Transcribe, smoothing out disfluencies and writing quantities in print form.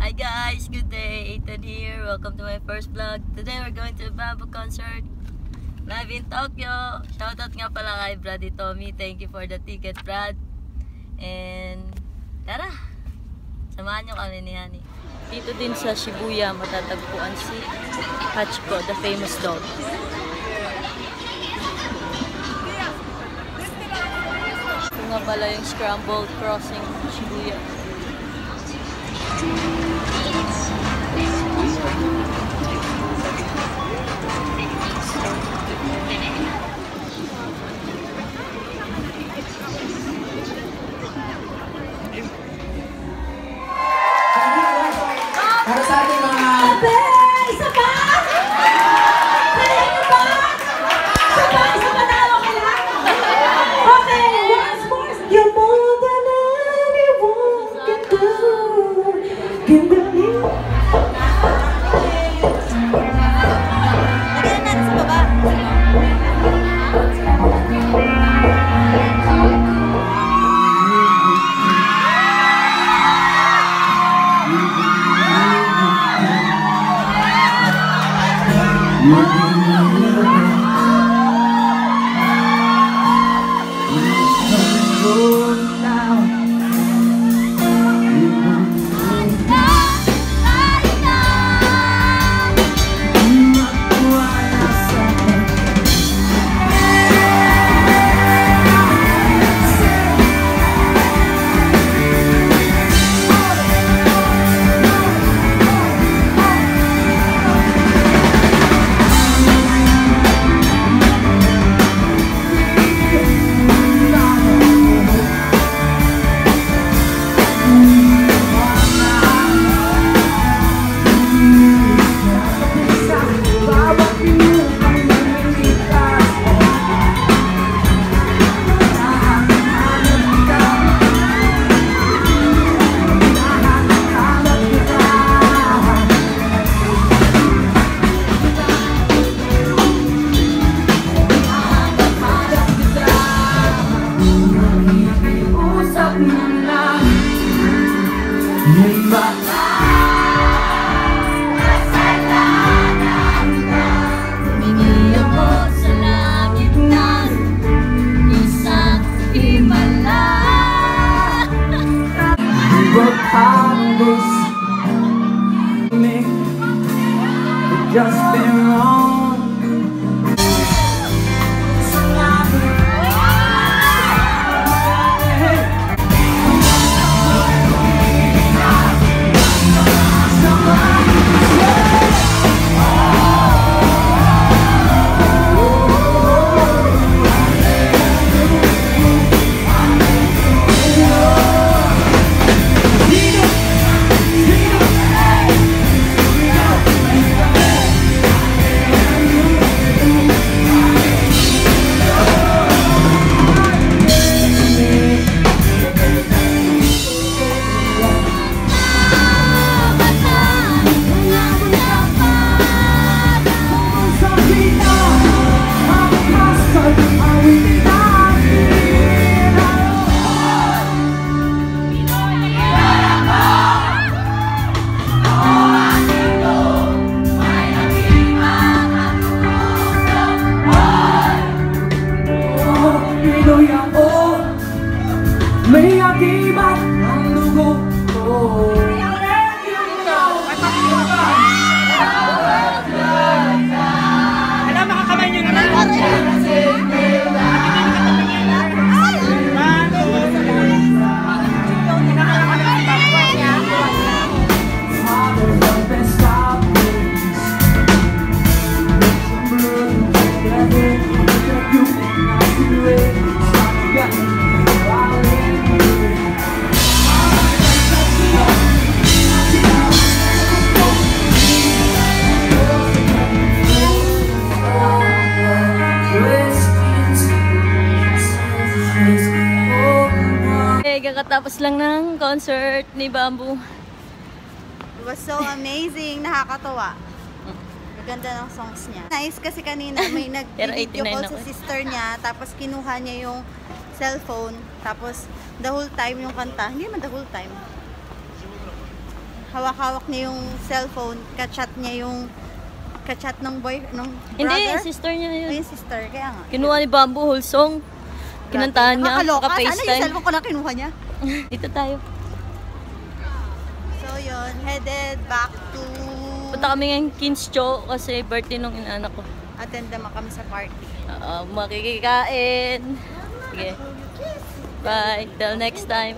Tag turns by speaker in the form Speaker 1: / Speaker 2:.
Speaker 1: Hi guys, good day. Ethan here. Welcome to my first vlog. Today we're going to a Bamboo concert live in Tokyo. Shoutout nga pala kay Brady Tommy. Thank you for the ticket, Brad. And tara, samahan nyo kami ni Honey. Dito din sa Shibuya matatagpuan si Hachiko, the famous dog. Ito nga pala yung scrambled crossing Shibuya.
Speaker 2: Para sa ating mga...
Speaker 3: Isa pa! Kanina pa! Isa pa na ako lang! Okay, once more! You're more than anyone can do. Can believe. Lagyan natin sa baba.
Speaker 2: Just been wrong. May akibat ang dugo ko. Alam, makakamay nyo naman.
Speaker 1: Kakatapos lang ng concert ni Bamboo.
Speaker 3: It was so amazing, nakakatawa. Ganda ng songs niya. Nice kasi kanina may nag-video call sa sister niya, tapos kinuha niya yung cellphone, tapos the whole time yung kanta. Hindi man the whole time. hawak-hawak niya yung cellphone, kachat niya yung kachat ng brother.
Speaker 1: Hindi, sister niya
Speaker 3: Oh,
Speaker 1: yun.
Speaker 3: yung sister, kaya nga.
Speaker 1: Kinuha ni Bamboo whole song. Kinantahan niya,
Speaker 3: Nakakaloka. Sana yung
Speaker 1: naka-FaceTime.
Speaker 3: cellphone ko na kinuha niya.
Speaker 1: Dito tayo.
Speaker 3: So yun, headed back to...
Speaker 1: Punta kami ngayong Kinscho kasi birthday nung inaanak ko.
Speaker 3: Attend naman kami sa party.
Speaker 1: Makikikain. Sige. Bye. Till next time.